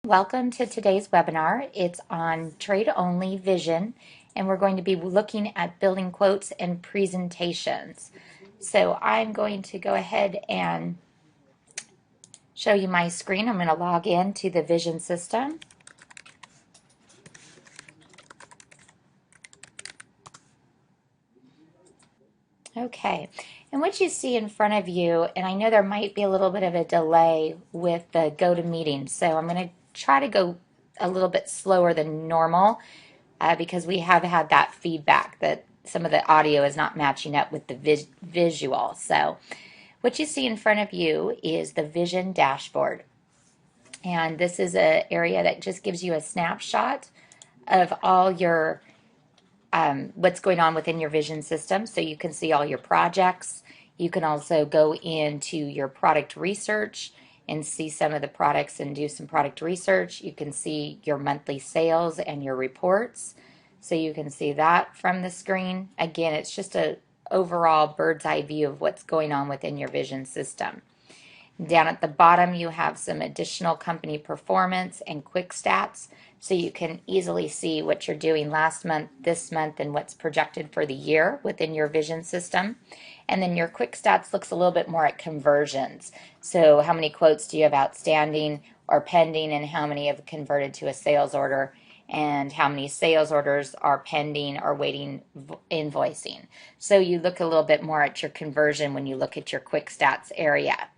Welcome to today's webinar. It's on trade-only vision, and we're going to be looking at building quotes and presentations. So I'm going to go ahead and show you my screen. I'm going to log in to the vision system. Okay, and what you see in front of you, and I know there might be a little bit of a delay with the GoToMeeting, so I'm going to try to go a little bit slower than normal because we have had that feedback that some of the audio is not matching up with the visual. So what you see in front of you is the vision dashboard. And this is an area that just gives you a snapshot of all your what's going on within your vision system. So you can see all your projects. You can also go into your product research and see some of the products and do some product research. You can see your monthly sales and your reports. So you can see that from the screen. Again, it's just an overall bird's eye view of what's going on within your vision system. Down at the bottom, you have some additional company performance and quick stats, so you can easily see what you're doing last month, this month, and what's projected for the year within your vision system. And then your quick stats looks a little bit more at conversions. So how many quotes do you have outstanding or pending, and how many have converted to a sales order, and how many sales orders are pending or waiting invoicing. So you look a little bit more at your conversion when you look at your quick stats area.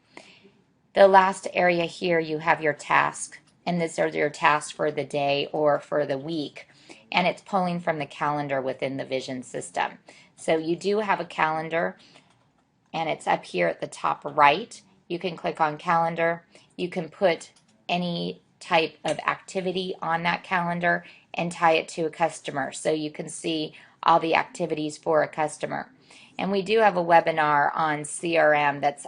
The last area here, you have your task, and these are your tasks for the day or for the week, and it's pulling from the calendar within the vision system. So you do have a calendar, and it's up here at the top right. You can click on calendar. You can put any type of activity on that calendar and tie it to a customer, so you can see all the activities for a customer. And we do have a webinar on CRM that's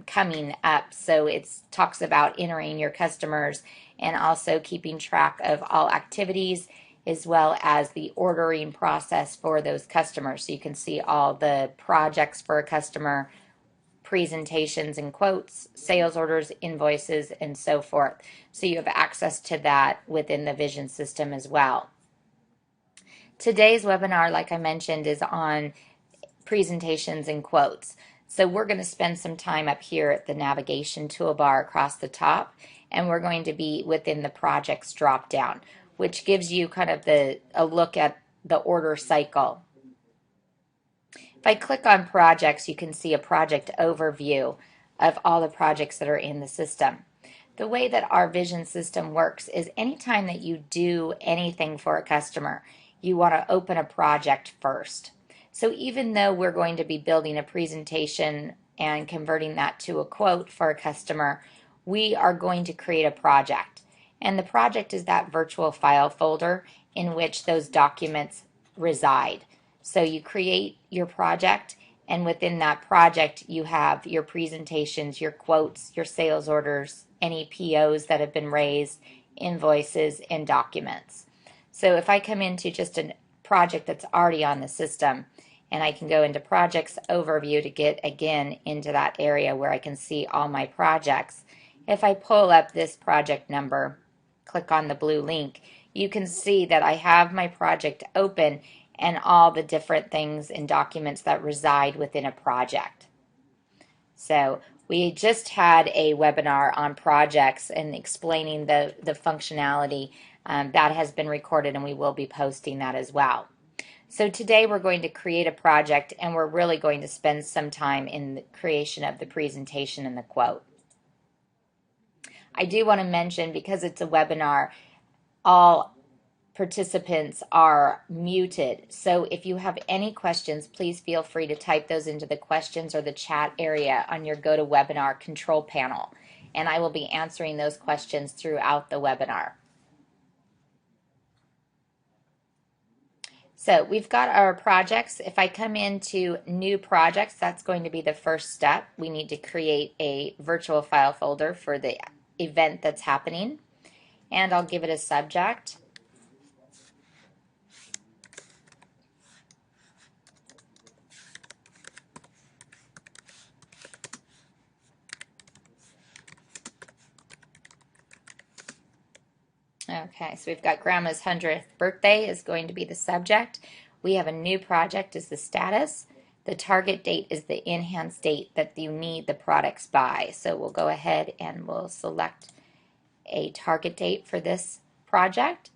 coming up. So it talks about entering your customers and also keeping track of all activities, as well as the ordering process for those customers. So you can see all the projects for a customer, presentations and quotes, sales orders, invoices, and so forth. So you have access to that within the vision system as well. Today's webinar, like I mentioned, is on presentations and quotes. So we're going to spend some time up here at the navigation toolbar across the top, and we're going to be within the projects drop down, which gives you kind of a look at the order cycle. If I click on projects, you can see a project overview of all the projects that are in the system. The way that our vision system works is anytime that you do anything for a customer, you want to open a project first. So even though we're going to be building a presentation and converting that to a quote for a customer, we are going to create a project. And the project is that virtual file folder in which those documents reside. So you create your project, and within that project you have your presentations, your quotes, your sales orders, any POs that have been raised, invoices, and documents. So if I come into just a project that's already on the system, and I can go into projects overview to get again into that area where I can see all my projects. If I pull up this project number, click on the blue link, you can see that I have my project open and all the different things and documents that reside within a project. So we just had a webinar on projects and explaining the functionality that has been recorded, and we will be posting that as well. So today we're going to create a project, and we're really going to spend some time in the creation of the presentation and the quote. I do want to mention, because it's a webinar, all participants are muted. So if you have any questions, please feel free to type those into the questions or the chat area on your GoToWebinar control panel, and I will be answering those questions throughout the webinar. So we've got our projects. If I come into new projects, that's going to be the first step. We need to create a virtual file folder for the event that's happening, and I'll give it a subject. Okay, so we've got Grandma's 100th birthday is going to be the subject. We have a new project as the status. The target date is the enhanced date that you need the products by. So we'll go ahead and we'll select a target date for this project.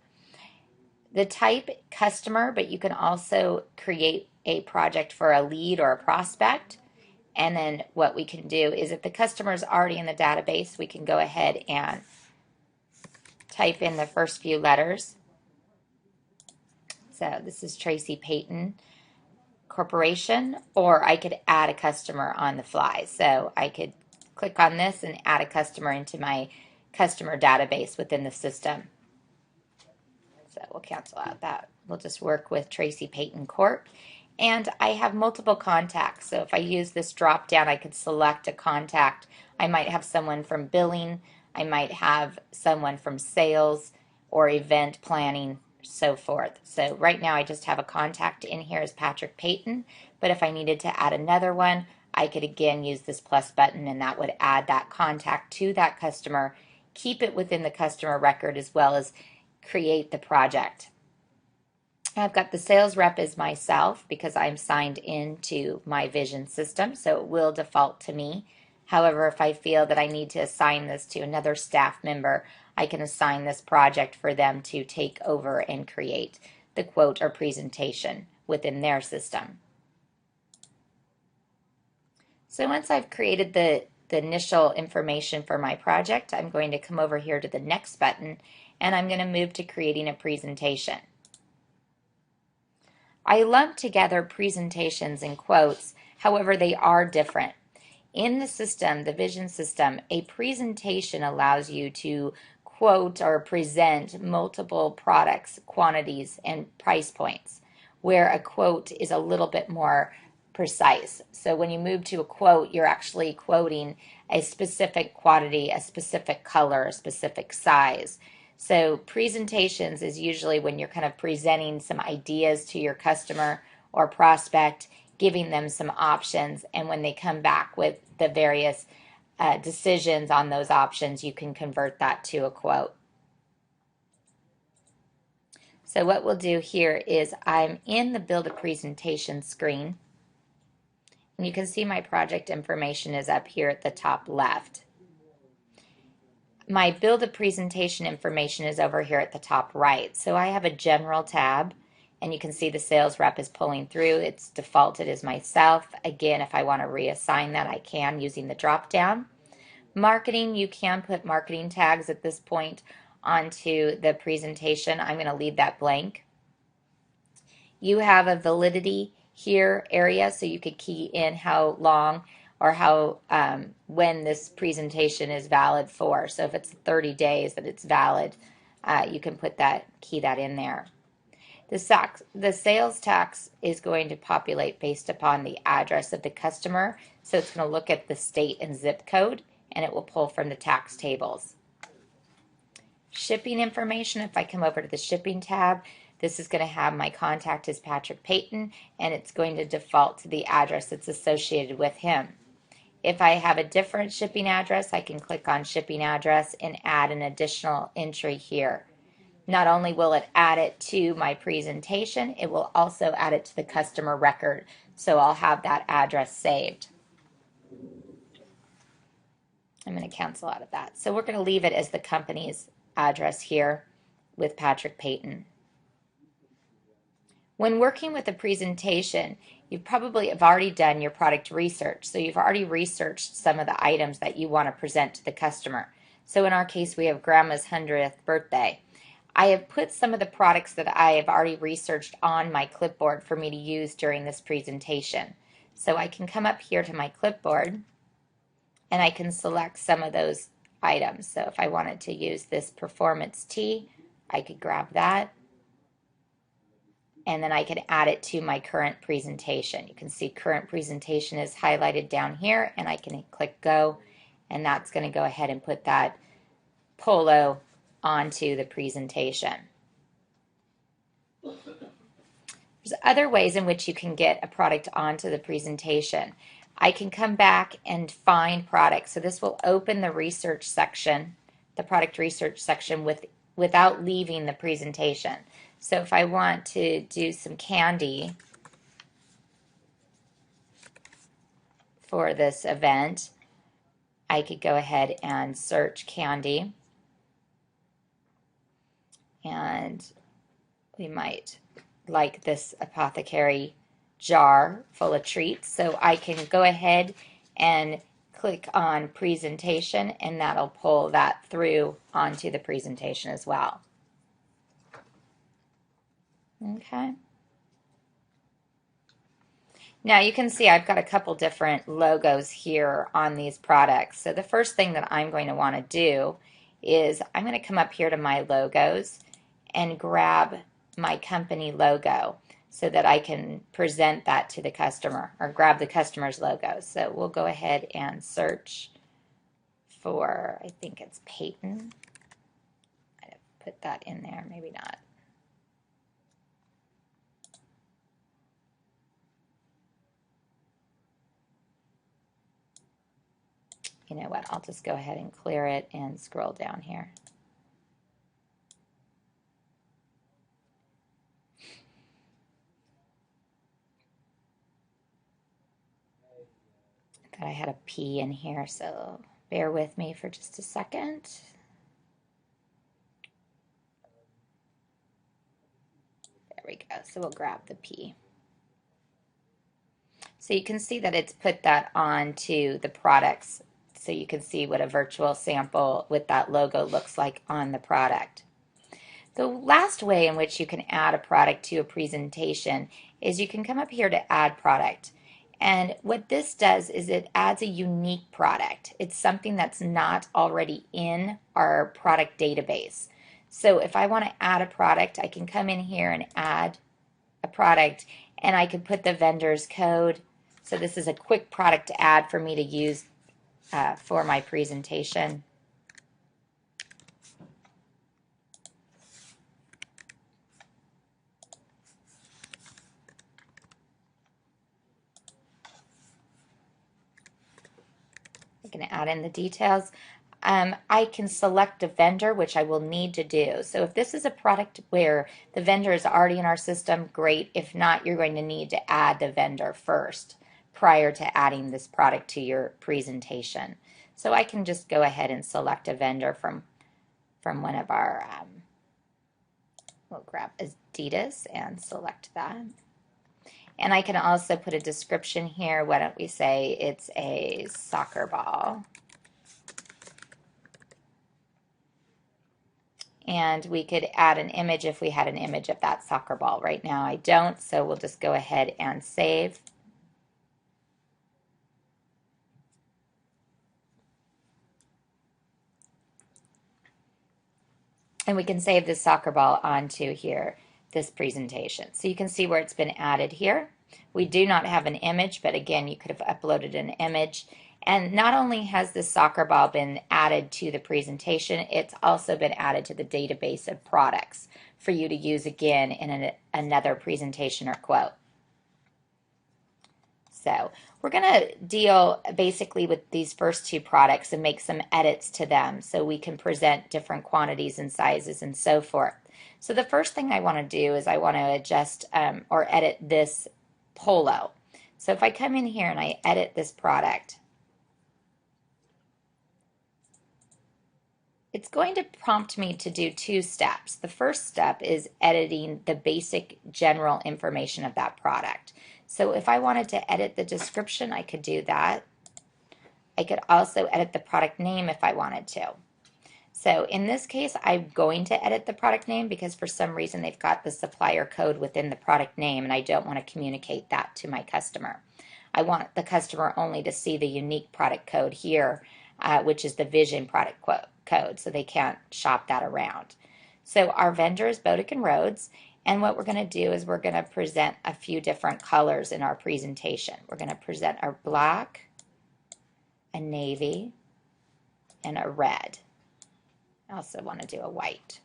The type customer, but you can also create a project for a lead or a prospect. And then what we can do is if the customer is already in the database, we can go ahead and type in the first few letters. So this is Tracy Payton Corporation, or I could add a customer on the fly. So I could click on this and add a customer into my customer database within the system. So we'll cancel out that. We'll just work with Tracy Payton Corp. And I have multiple contacts. So if I use this drop down, I could select a contact. I might have someone from billing. I might have someone from sales or event planning, so forth. So right now I just have a contact in here as Patrick Payton. But if I needed to add another one, I could again use this plus button and that would add that contact to that customer, keep it within the customer record as well as create the project. I've got the sales rep as myself because I'm signed into my Vision system, so it will default to me. However, if I feel that I need to assign this to another staff member, I can assign this project for them to take over and create the quote or presentation within their system. So once I've created the initial information for my project, I'm going to come over here to the next button and I'm going to move to creating a presentation. I lump together presentations and quotes, however, they are different. In the system, the Vision system, a presentation allows you to quote or present multiple products, quantities, and price points, where a quote is a little bit more precise. So when you move to a quote, you're actually quoting a specific quantity, a specific color, a specific size. So presentations is usually when you're kind of presenting some ideas to your customer or prospect, giving them some options, and when they come back with the various decisions on those options, you can convert that to a quote. So what we'll do here is I'm in the Build a Presentation screen, and you can see my project information is up here at the top left. My Build a Presentation information is over here at the top right. So I have a General tab, and you can see the sales rep is pulling through. It's defaulted as myself. Again, if I want to reassign that, I can using the drop down. Marketing, you can put marketing tags at this point onto the presentation. I'm going to leave that blank. You have a validity here area, so you could key in how long or how when this presentation is valid for. So if it's 30 days that it's valid, you can put that, key that in there. The sales tax is going to populate based upon the address of the customer. So it's going to look at the state and zip code, and it will pull from the tax tables. Shipping information, if I come over to the shipping tab, this is going to have my contact as Patrick Payton, and it's going to default to the address that's associated with him. If I have a different shipping address, I can click on shipping address and add an additional entry here. Not only will it add it to my presentation, it will also add it to the customer record, so I'll have that address saved. I'm going to cancel out of that. So we're going to leave it as the company's address here with Patrick Payton. When working with a presentation, you probably have already done your product research. So you've already researched some of the items that you want to present to the customer. So in our case, we have Grandma's 100th birthday. I have put some of the products that I have already researched on my clipboard for me to use during this presentation. So I can come up here to my clipboard and I can select some of those items. So if I wanted to use this performance tea, I could grab that. And then I can add it to my current presentation. You can see current presentation is highlighted down here, and I can click go, and that's going to go ahead and put that polo onto the presentation. There's other ways in which you can get a product onto the presentation. I can come back and find products. So this will open the research section, the product research section with without leaving the presentation. So if I want to do some candy for this event, I could go ahead and search candy, and we might like this apothecary jar full of treats. So I can go ahead and click on presentation, and that'll pull that through onto the presentation as well. Okay. Now you can see I've got a couple different logos here on these products. So the first thing that I'm going to want to do is I'm going to come up here to my logos and grab my company logo so that I can present that to the customer, or grab the customer's logo. So we'll go ahead and search for, I think it's Peyton. I'd put that in there, maybe not. You know what, I'll just go ahead and clear it and scroll down here. I thought I had a P in here, so bear with me for just a second. There we go, so we'll grab the P. So you can see that it's put that onto the products, so you can see what a virtual sample with that logo looks like on the product. The last way in which you can add a product to a presentation is you can come up here to add product. And what this does is it adds a unique product. It's something that's not already in our product database. So if I want to add a product, I can come in here and add a product, and I can put the vendor's code. So this is a quick product to add for me to use for my presentation. I'm going to add in the details. I can select a vendor, which I will need to do. So if this is a product where the vendor is already in our system, great. If not, you're going to need to add the vendor first prior to adding this product to your presentation. So I can just go ahead and select a vendor from one of our, we'll grab Adidas and select that. And I can also put a description here. Why don't we say it's a soccer ball? And we could add an image if we had an image of that soccer ball. Right now I don't, so we'll just go ahead and save. And we can save this soccer ball onto here, this presentation. So you can see where it's been added here. We do not have an image, but again, you could have uploaded an image. And not only has this soccer ball been added to the presentation, it's also been added to the database of products for you to use again in another presentation or quote. So we're going to deal basically with these first two products and make some edits to them so we can present different quantities and sizes and so forth. So the first thing I want to do is I want to adjust or edit this polo. So if I come in here and I edit this product, it's going to prompt me to do two steps. The first step is editing the basic general information of that product. So if I wanted to edit the description, I could do that. I could also edit the product name if I wanted to. So in this case, I'm going to edit the product name because for some reason they've got the supplier code within the product name, and I don't want to communicate that to my customer. I want the customer only to see the unique product code here, which is the Vision product code, so they can't shop that around. So our vendor is Bodick and Rhodes, and what we're going to do is we're going to present a few different colors in our presentation. We're going to present our black, a navy, and a red. I also want to do a white.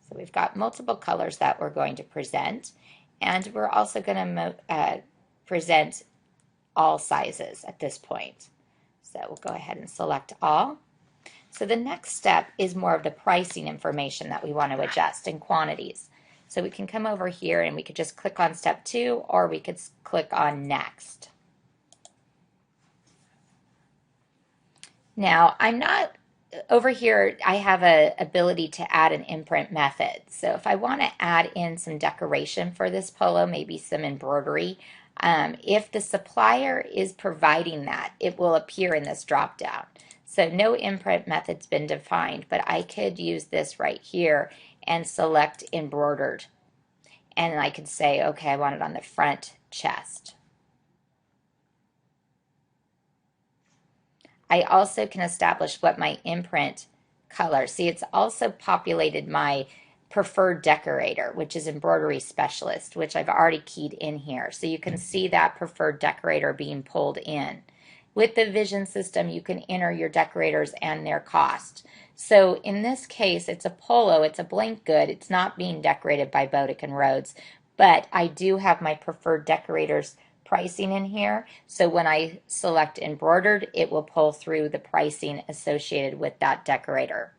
So we've got multiple colors that we're going to present, and we're also going to present all sizes at this point. So we'll go ahead and select all. So the next step is more of the pricing information that we want to adjust in quantities. So we can come over here and we could just click on step 2, or we could click on next. Now, I'm not over here, I have a ability to add an imprint method. So if I want to add in some decoration for this polo, maybe some embroidery, if the supplier is providing that, it will appear in this drop down. So no imprint method's been defined, but I could use this right here and select embroidered. And I could say, okay, I want it on the front chest. I also can establish what my imprint color. See, it's also populated my preferred decorator, which is embroidery specialist, which I've already keyed in here. So you can see that preferred decorator being pulled in. With the vision system, you can enter your decorators and their cost. So in this case, it's a polo, it's a blank good, it's not being decorated by Bodick and Rhodes, but I do have my preferred decorators pricing in here. So when I select embroidered, it will pull through the pricing associated with that decorator.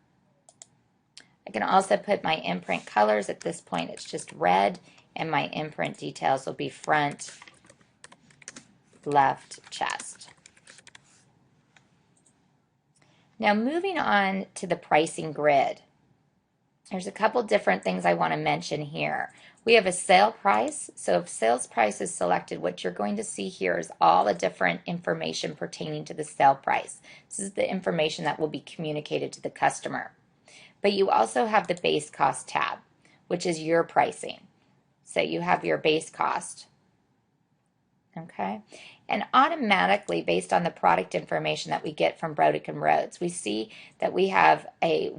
I can also put my imprint colors. At this point, it's just red, and my imprint details will be front, left, chest. Now moving on to the pricing grid. There's a couple different things I want to mention here. We have a sale price. So if sales price is selected, what you're going to see here is all the different information pertaining to the sale price. This is the information that will be communicated to the customer. But you also have the base cost tab, which is your pricing. So you have your base cost. Okay, and automatically, based on the product information that we get from Bodick and Rhodes, we see that we have a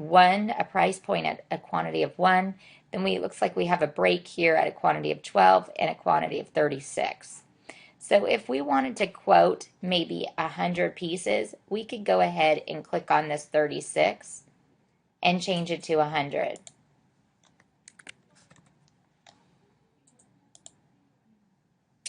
price point at a quantity of 1. Then it looks like we have a break here at a quantity of 12 and a quantity of 36. So if we wanted to quote maybe 100 pieces, we could go ahead and click on this 36 and change it to 100.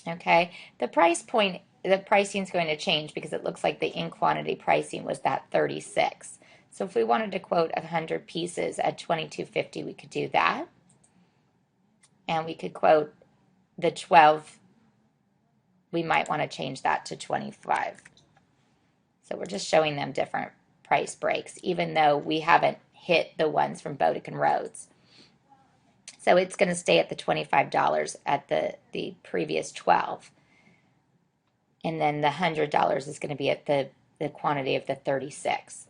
Okay, the pricing is going to change because it looks like the in quantity pricing was that 36. So if we wanted to quote 100 pieces at $22.50, we could do that. And we could quote the 12. We might want to change that to 25. So we're just showing them different price breaks, even though we haven't hit the ones from Bodick and Rhodes. So it's going to stay at the $25 at the previous 12. And then the $100 is going to be at the quantity of the 36.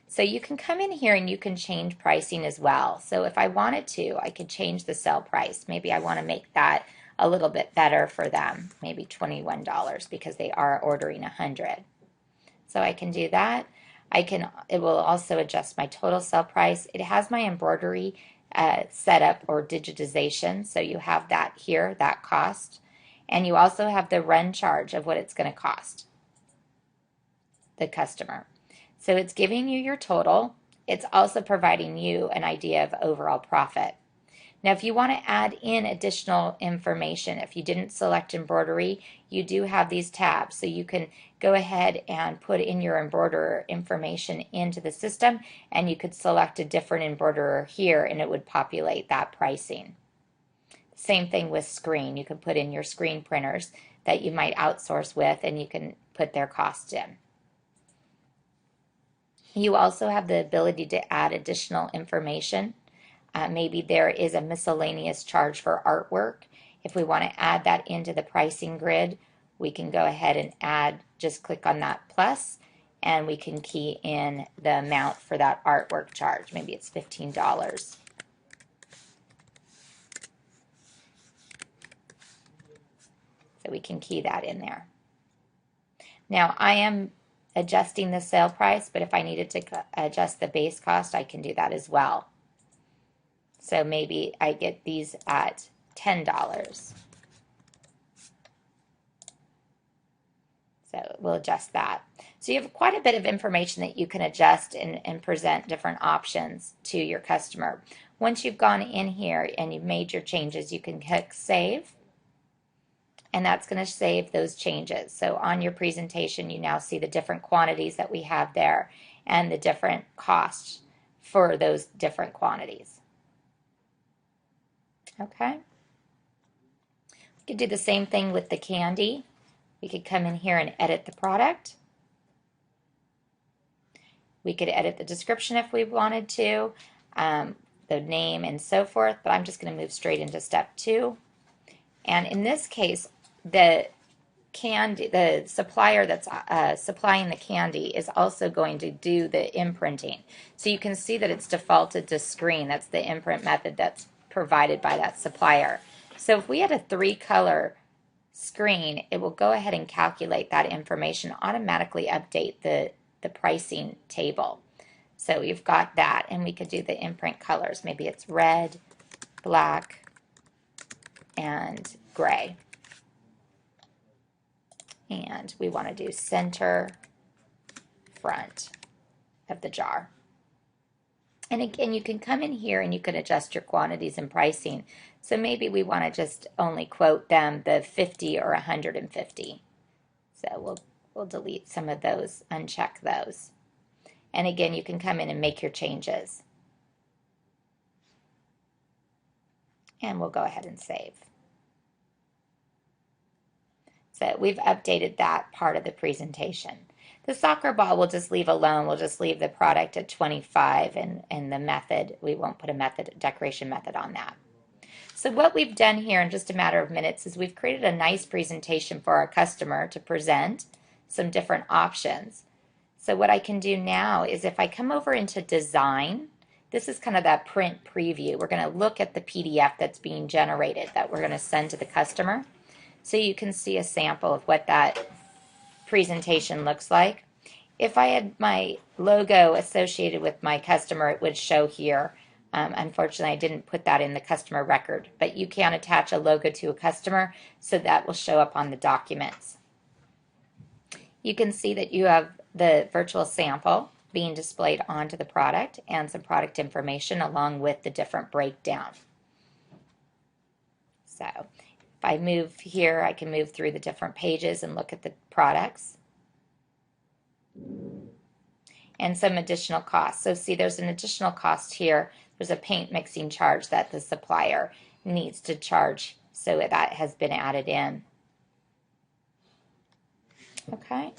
So you can come in here and you can change pricing as well. So if I wanted to, I could change the sell price. Maybe I want to make that a little bit better for them, maybe $21 because they are ordering 100. So I can do that. It will also adjust my total sell price. It has my embroidery setup or digitization. So you have that here, that cost. And you also have the run charge of what it's going to cost the customer. So it's giving you your total. It's also providing you an idea of overall profit. Now, if you want to add in additional information, if you didn't select embroidery, you do have these tabs. So you can go ahead and put in your embroiderer information into the system, and you could select a different embroiderer here, and it would populate that pricing. Same thing with screen. You can put in your screen printers that you might outsource with, and you can put their costs in. You also have the ability to add additional information. Maybe there is a miscellaneous charge for artwork. If we want to add that into the pricing grid, we can go ahead and add, just click on that plus, and we can key in the amount for that artwork charge. Maybe it's $15. So we can key that in there. Now I am adjusting the sale price, but if I needed to adjust the base cost, I can do that as well. So maybe I get these at $10. So we'll adjust that. So you have quite a bit of information that you can adjust and present different options to your customer. Once you've gone in here and you've made your changes, you can click Save. and that's going to save those changes. So on your presentation, you now see the different quantities that we have there and the different costs for those different quantities. Okay. We could do the same thing with the candy. We could come in here and edit the product. We could edit the description if we wanted to, the name and so forth, but I'm just going to move straight into step 2. And in this case, the supplier that's supplying the candy is also going to do the imprinting. So you can see that it's defaulted to screen. That's the imprint method that's provided by that supplier. So if we had a 3-color screen, it will go ahead and calculate that information, automatically update the pricing table. So you've got that, and we could do the imprint colors. Maybe it's red, black, and gray. And we want to do center, front of the jar. And again, you can come in here and you can adjust your quantities and pricing. So maybe we want to just only quote them the 50 or 150. So we'll delete some of those, uncheck those. And again, you can come in and make your changes. And we'll go ahead and save. So we've updated that part of the presentation. The soccer ball we'll just leave alone. We'll just leave the product at 25 and the method, we won't put a decoration method on that. So what we've done here in just a matter of minutes is we've created a nice presentation for our customer to present some different options. So what I can do now is if I come over into design, this is kind of that print preview. We're going to look at the PDF that's being generated that we're going to send to the customer. So you can see a sample of what that presentation looks like. If I had my logo associated with my customer, it would show here. Unfortunately, I didn't put that in the customer record, but you can attach a logo to a customer, so that will show up on the documents. You can see that you have the virtual sample being displayed onto the product and some product information along with the different breakdown. So if I move here, I can move through the different pages and look at the products and some additional costs. So see, there's an additional cost here. There's a paint mixing charge that the supplier needs to charge, so that has been added in. Okay.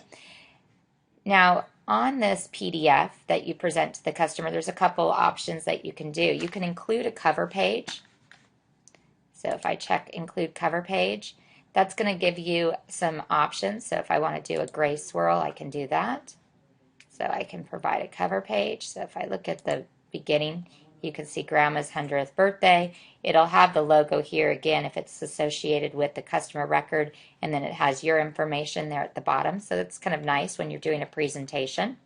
Now, on this PDF that you present to the customer, there's a couple options that you can do. You can include a cover page. So if I check include cover page, that's going to give you some options. So if I want to do a gray swirl, I can do that. So I can provide a cover page. So if I look at the beginning, you can see Grandma's 100th birthday. It'll have the logo here again if it's associated with the customer record, and then it has your information there at the bottom. So that's kind of nice when you're doing a presentation.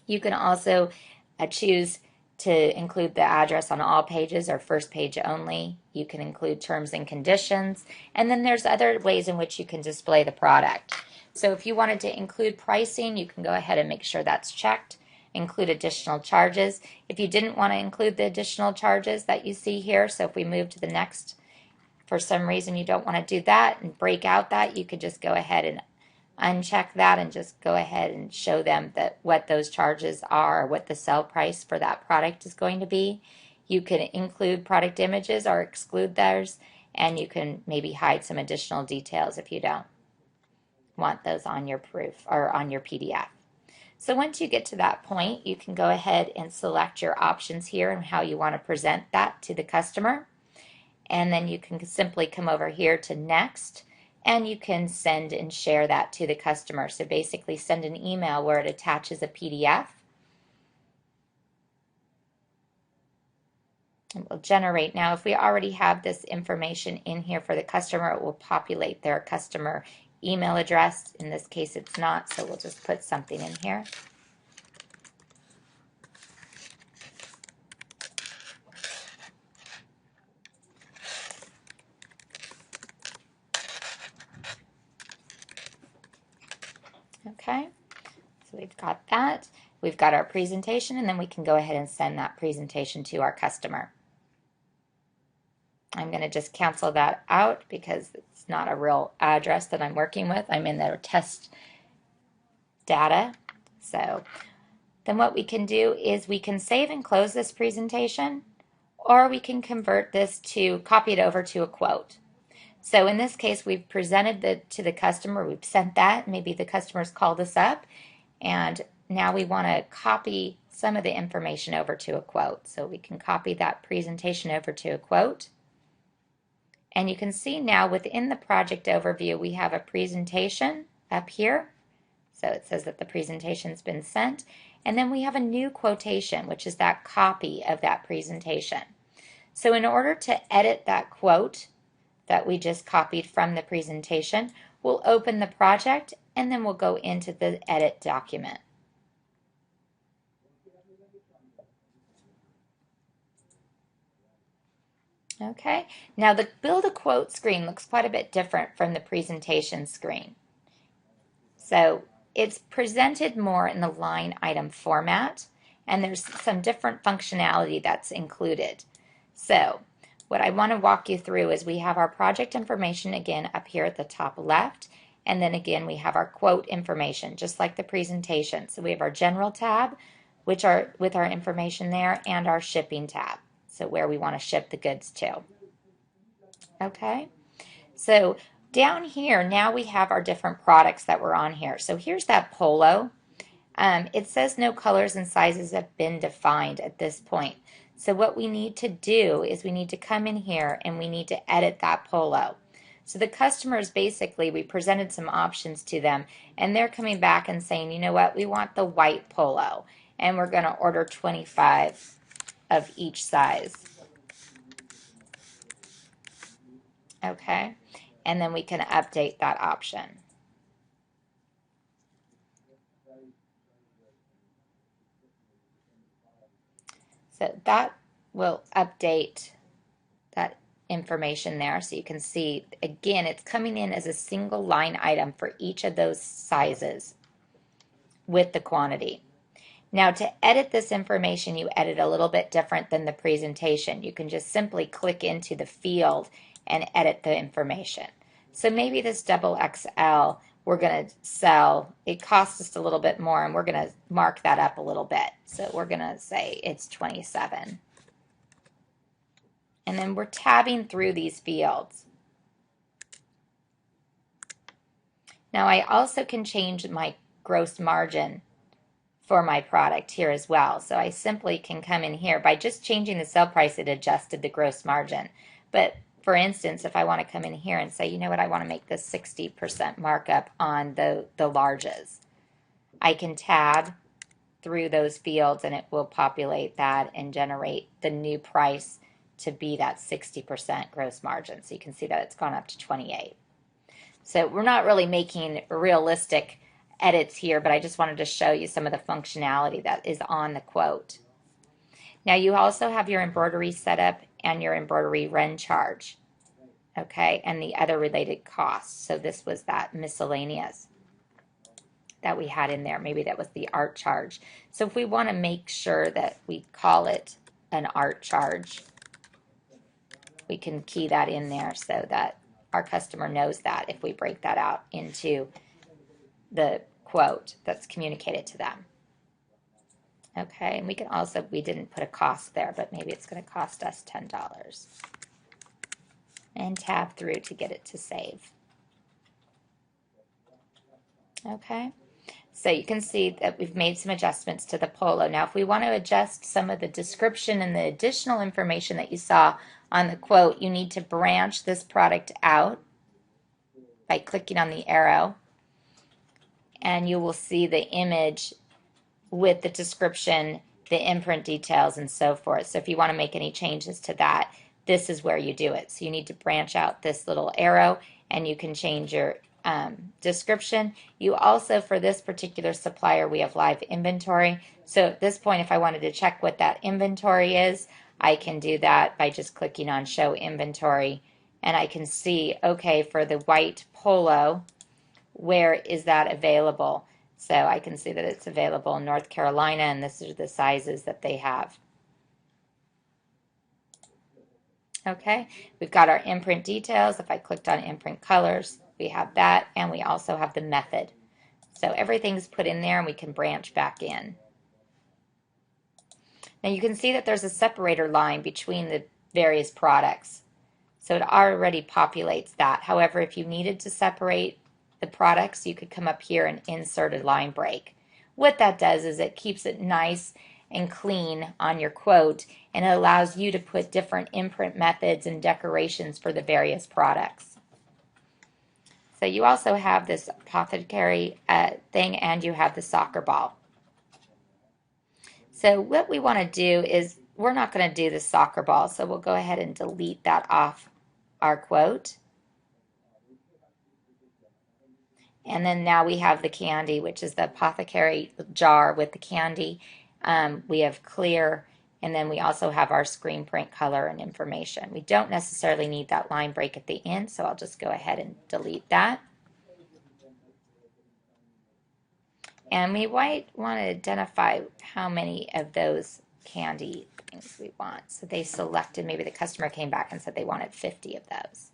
You can also choose to include the address on all pages or first page only. You can include terms and conditions, and then there's other ways in which you can display the product. So if you wanted to include pricing, you can go ahead and make sure that's checked. Include additional charges. If you didn't want to include the additional charges that you see here, so if we move to the next, for some reason you don't want to do that and break out that, you could just go ahead and uncheck that and just go ahead and show them that what those charges are, or what the sell price for that product is going to be. You can include product images or exclude those, and you can maybe hide some additional details if you don't want those on your proof or on your PDF. So once you get to that point, you can go ahead and select your options here and how you want to present that to the customer. And then you can simply come over here to next, and you can send and share that to the customer. So basically send an email where it attaches a PDF. It will generate. Now, if we already have this information in here for the customer, it will populate their customer email address. In this case, it's not, so we'll just put something in here. Okay, so we've got that. We've got our presentation, and then we can go ahead and send that presentation to our customer. I'm going to just cancel that out because it's not a real address that I'm working with. I'm in their test data. So then what we can do is we can save and close this presentation, or we can convert this to copy it over to a quote. So in this case, we've presented to the customer, we've sent that, maybe the customer's called us up, and now we want to copy some of the information over to a quote. So we can copy that presentation over to a quote. And you can see now within the project overview, we have a presentation up here. So it says that the presentation's been sent. And then we have a new quotation, which is that copy of that presentation. So in order to edit that quote that we just copied from the presentation, we'll open the project and then we'll go into the edit document. Okay, now the build a quote screen looks quite a bit different from the presentation screen. So it's presented more in the line item format, and there's some different functionality that's included. So what I want to walk you through is we have our project information again up here at the top left, and then again we have our quote information, just like the presentation. So we have our general tab, which are with our information there, and our shipping tab, so where we want to ship the goods to. Okay, so down here now we have our different products that were on here. So here's that polo. It says no colors and sizes have been defined at this point. So what we need to do is we need to come in here and we need to edit that polo. So the customers, basically, we presented some options to them, and they're coming back and saying, you know what, we want the white polo, and we're going to order 25 of each size. Okay, and then we can update that option. So that will update that information there, so you can see again it's coming in as a single line item for each of those sizes with the quantity. Now to edit this information, you edit a little bit different than the presentation. You can just simply click into the field and edit the information. So maybe this double XL we're going to sell, it costs us a little bit more, and we're going to mark that up a little bit. So we're going to say it's 27. And then we're tabbing through these fields. Now I also can change my gross margin for my product here as well. So I simply can come in here. By just changing the sale price, it adjusted the gross margin. But for instance, if I want to come in here and say, you know what, I want to make this 60% markup on the larges, I can tab through those fields and it will populate that and generate the new price to be that 60% gross margin. So you can see that it's gone up to 28. So we're not really making realistic edits here, but I just wanted to show you some of the functionality that is on the quote. Now you also have your embroidery setup and your embroidery run charge, okay, and the other related costs. So this was that miscellaneous that we had in there. Maybe that was the art charge. So if we want to make sure that we call it an art charge, we can key that in there so that our customer knows that if we break that out into the quote that's communicated to them. Okay, and we can also, we didn't put a cost there, but maybe it's going to cost us $10. And tab through to get it to save. Okay, so you can see that we've made some adjustments to the polo. Now if we want to adjust some of the description and the additional information that you saw on the quote, you need to branch this product out by clicking on the arrow, and you will see the image with the description, the imprint details, and so forth. So if you want to make any changes to that, this is where you do it. So you need to branch out this little arrow, and you can change your description. You also, for this particular supplier, we have live inventory. So at this point, if I wanted to check what that inventory is, I can do that by just clicking on Show Inventory, and I can see, okay, for the white polo, where is that available? So I can see that it's available in North Carolina, and this is the sizes that they have. Okay, we've got our imprint details. If I clicked on imprint colors, we have that, and we also have the method. So everything's put in there and we can branch back in. Now you can see that there's a separator line between the various products. So it already populates that. However, if you needed to separate the products, you could come up here and insert a line break. What that does is it keeps it nice and clean on your quote, and it allows you to put different imprint methods and decorations for the various products. So you also have this apothecary thing, and you have the soccer ball. So what we want to do is, we're not going to do the soccer ball, so we'll go ahead and delete that off our quote. And then now we have the candy, which is the apothecary jar with the candy. We have clear, and then we also have our screen print color and information. We don't necessarily need that line break at the end, so I'll just go ahead and delete that. And we might want to identify how many of those candy things we want. So they selected, maybe the customer came back and said they wanted 50 of those.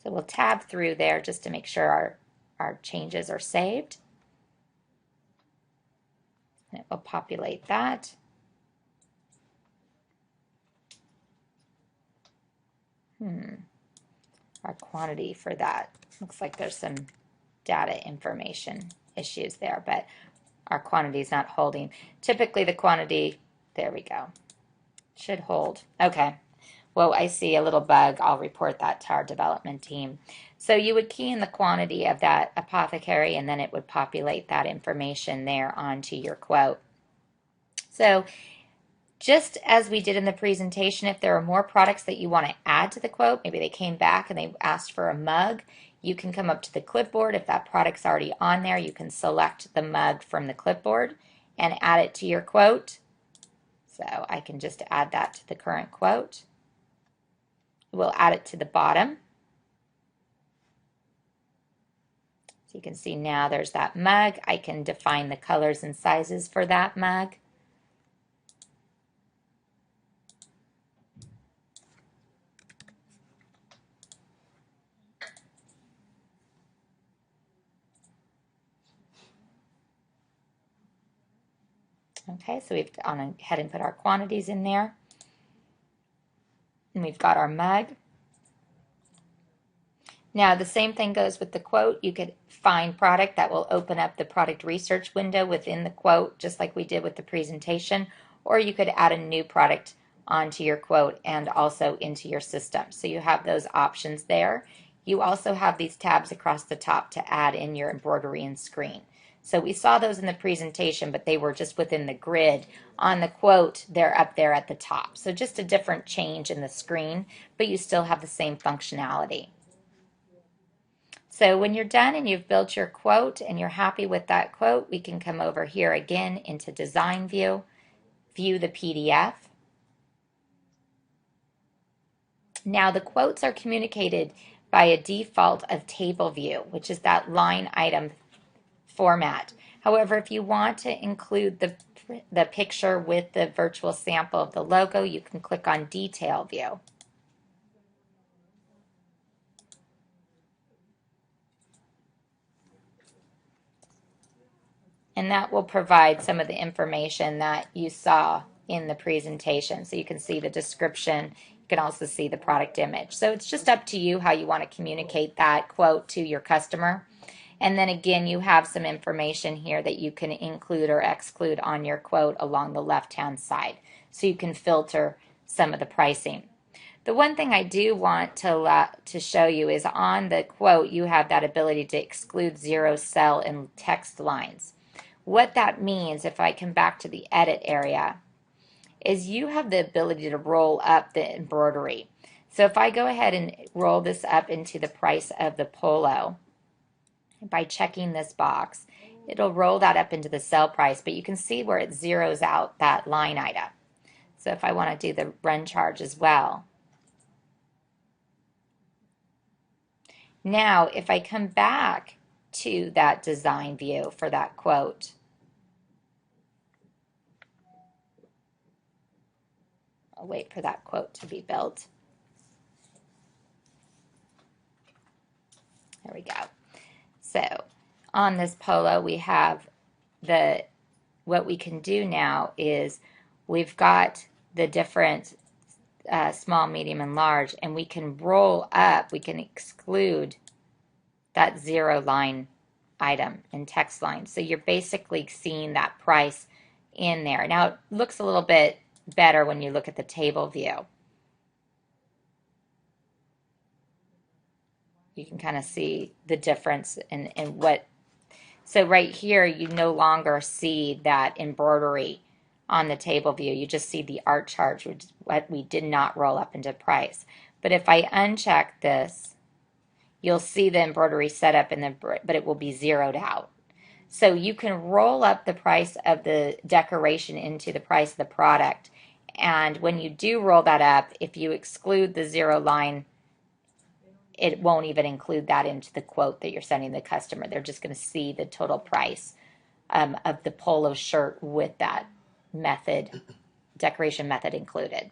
So we'll tab through there just to make sure our changes are saved. And it will populate that. Our quantity for that. Looks like there's some data information issues there, but our quantity is not holding. Typically the quantity, there we go, should hold. Okay. Well, I see a little bug. I'll report that to our development team. So you would key in the quantity of that apothecary, and then it would populate that information there onto your quote. So just as we did in the presentation, if there are more products that you want to add to the quote, maybe they came back and they asked for a mug, you can come up to the clipboard. If that product's already on there, you can select the mug from the clipboard and add it to your quote. So I can just add that to the current quote. We'll add it to the bottom. So you can see now there's that mug. I can define the colors and sizes for that mug. Okay, so we've gone ahead and put our quantities in there. And we've got our mug. Now the same thing goes with the quote. You could find product. That will open up the product research window within the quote, just like we did with the presentation. Or you could add a new product onto your quote and also into your system. So you have those options there. You also have these tabs across the top to add in your embroidery and screen. So we saw those in the presentation, but they were just within the grid. On the quote, they're up there at the top. So just a different change in the screen, but you still have the same functionality. So when you're done and you've built your quote and you're happy with that quote, we can come over here again into Design View, view the PDF. Now the quotes are communicated by a default of table view, which is that line item format. However, if you want to include the picture with the virtual sample of the logo, you can click on Detail View. And that will provide some of the information that you saw in the presentation. So you can see the description. You can also see the product image. So it's just up to you how you want to communicate that quote to your customer. And then again, you have some information here that you can include or exclude on your quote along the left-hand side. So you can filter some of the pricing. The one thing I do want to show you is on the quote, you have that ability to exclude zero cell and text lines. What that means, if I come back to the edit area, is you have the ability to roll up the embroidery. So if I go ahead and roll this up into the price of the polo, by checking this box, it'll roll that up into the sell price, but you can see where it zeroes out that line item. So if I want to do the run charge as well. Now, if I come back to that design view for that quote, I'll wait for that quote to be built. There we go. So on this polo, we have what we can do now is we've got the different small, medium, and large, and we can roll up, we can exclude that zero line item in text line. So you're basically seeing that price in there. Now it looks a little bit better when you look at the table view. You can kind of see the difference in what. So right here, you no longer see that embroidery on the table view. You just see the art charge, which is what we did not roll up into price. But if I uncheck this, you'll see the embroidery set up, but it will be zeroed out. So you can roll up the price of the decoration into the price of the product. And when you do roll that up, if you exclude the zero line, it won't even include that into the quote that you're sending the customer. They're just going to see the total price of the polo shirt with that decoration method included.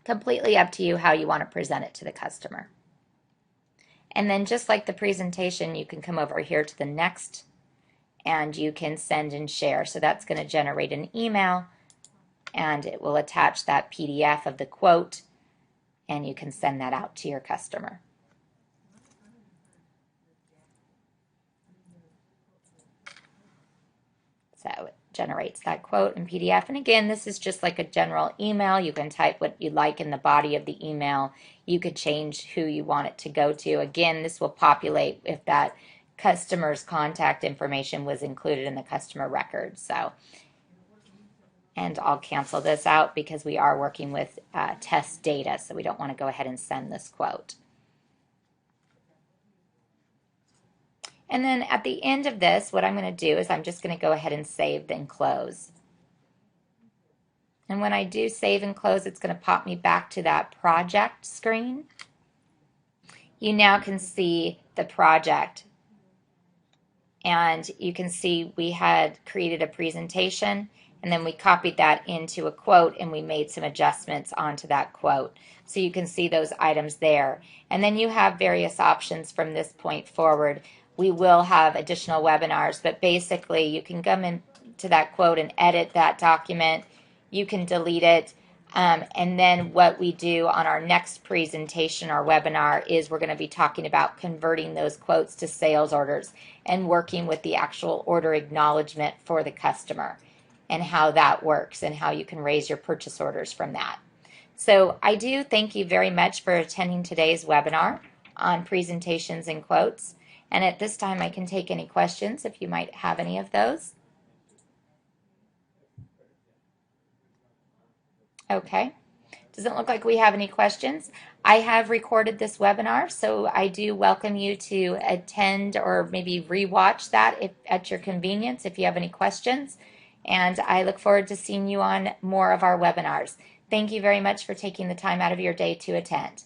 Completely up to you how you want to present it to the customer. And then just like the presentation, you can come over here to the next and you can send and share. So that's going to generate an email and it will attach that PDF of the quote and you can send that out to your customer. So it generates that quote in PDF. And again, this is just like a general email. You can type what you like in the body of the email. You could change who you want it to go to. Again, this will populate if that customer's contact information was included in the customer record. So, and I'll cancel this out because we are working with test data, so we don't want to go ahead and send this quote. And then at the end of this, what I'm going to do is I'm just going to go ahead and save and close. And when I do save and close, it's going to pop me back to that project screen. You now can see the project. And you can see we had created a presentation and then we copied that into a quote and we made some adjustments onto that quote. So you can see those items there. And then you have various options from this point forward. We will have additional webinars, but basically you can come into that quote and edit that document. You can delete it. And then what we do on our next presentation, our webinar, is we're going to be talking about converting those quotes to sales orders and working with the actual order acknowledgement for the customer and how that works and how you can raise your purchase orders from that. So I do thank you very much for attending today's webinar on presentations and quotes. And at this time, I can take any questions if you might have any of those. Okay. Doesn't look like we have any questions. I have recorded this webinar, so I do welcome you to attend or maybe rewatch that at your convenience if you have any questions. And I look forward to seeing you on more of our webinars. Thank you very much for taking the time out of your day to attend.